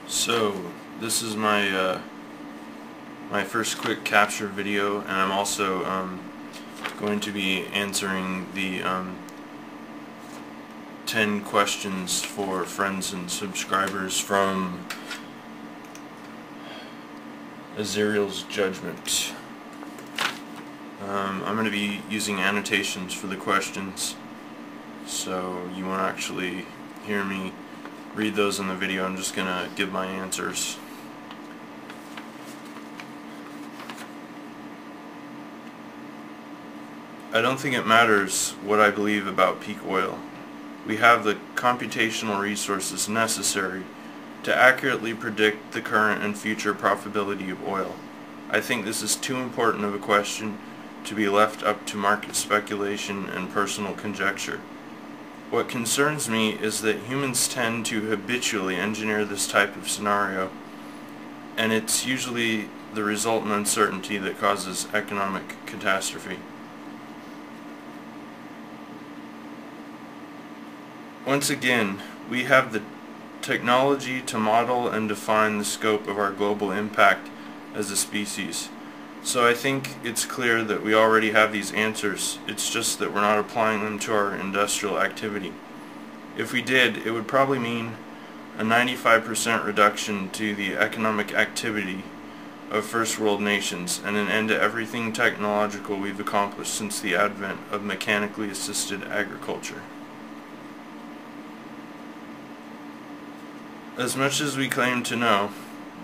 So this is my my first quick capture video, and I'm also going to be answering the 10 questions for friends and subscribers from Azriel's Judgment. I'm going to be using annotations for the questions, so you won't actually hear me read those in the video. I'm just going to give my answers. I don't think it matters what I believe about peak oil. We have the computational resources necessary to accurately predict the current and future profitability of oil. I think this is too important of a question to be left up to market speculation and personal conjecture. What concerns me is that humans tend to habitually engineer this type of scenario, and it's usually the resultant uncertainty that causes economic catastrophe. Once again, we have the technology to model and define the scope of our global impact as a species. So I think it's clear that we already have these answers. It's just that we're not applying them to our industrial activity. If we did, it would probably mean a 95% reduction to the economic activity of first world nations and an end to everything technological we've accomplished since the advent of mechanically assisted agriculture. As much as we claim to know,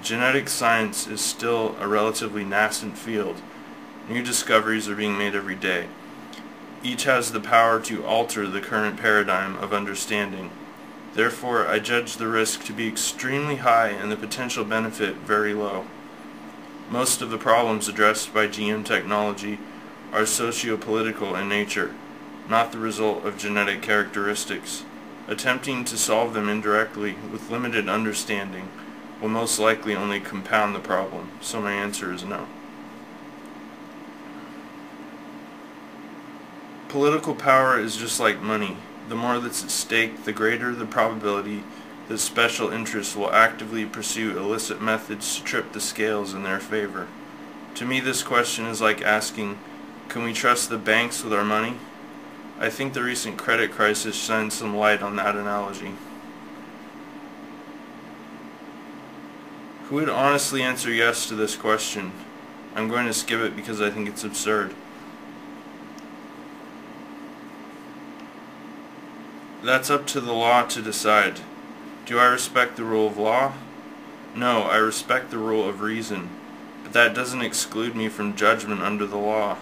genetic science is still a relatively nascent field. New discoveries are being made every day. Each has the power to alter the current paradigm of understanding. Therefore, I judge the risk to be extremely high and the potential benefit very low. Most of the problems addressed by GM technology are socio-political in nature, not the result of genetic characteristics. Attempting to solve them indirectly with limited understanding will most likely only compound the problem, so my answer is no. Political power is just like money. The more that's at stake, the greater the probability that special interests will actively pursue illicit methods to tip the scales in their favor. To me, this question is like asking, can we trust the banks with our money? I think the recent credit crisis shines some light on that analogy. Who would honestly answer yes to this question? I'm going to skip it because I think it's absurd. That's up to the law to decide. Do I respect the rule of law? No, I respect the rule of reason, but that doesn't exclude me from judgment under the law.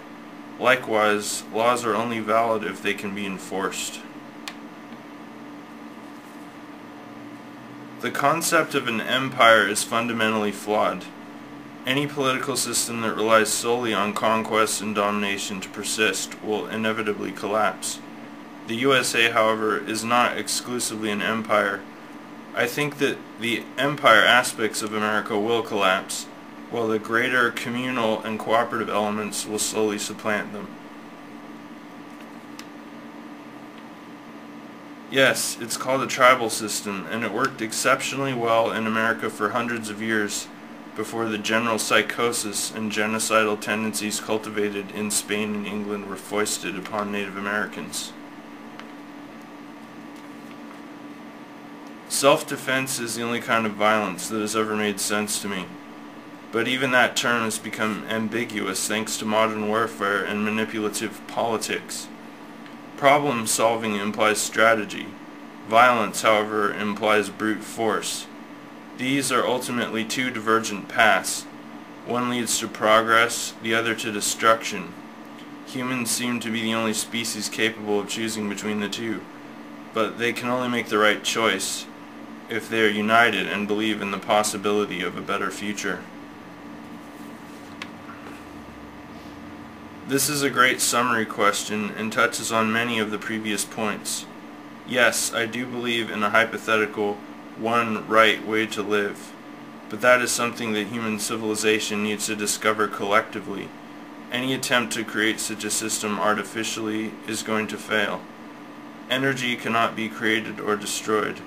Likewise, laws are only valid if they can be enforced. The concept of an empire is fundamentally flawed. Any political system that relies solely on conquest and domination to persist will inevitably collapse. The USA, however, is not exclusively an empire. I think that the empire aspects of America will collapse, while the greater communal and cooperative elements will slowly supplant them. Yes, it's called a tribal system, and it worked exceptionally well in America for hundreds of years before the general psychosis and genocidal tendencies cultivated in Spain and England were foisted upon Native Americans. Self-defense is the only kind of violence that has ever made sense to me. But even that term has become ambiguous thanks to modern warfare and manipulative politics. Problem solving implies strategy. Violence, however, implies brute force. These are ultimately two divergent paths. One leads to progress, the other to destruction. Humans seem to be the only species capable of choosing between the two, but they can only make the right choice if they are united and believe in the possibility of a better future. This is a great summary question and touches on many of the previous points. Yes, I do believe in a hypothetical one right way to live, but that is something that human civilization needs to discover collectively. Any attempt to create such a system artificially is going to fail. Energy cannot be created or destroyed.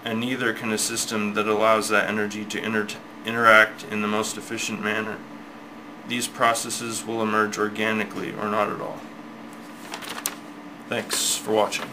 and neither can a system that allows that energy to interact in the most efficient manner. These processes will emerge organically or not at all. Thanks for watching.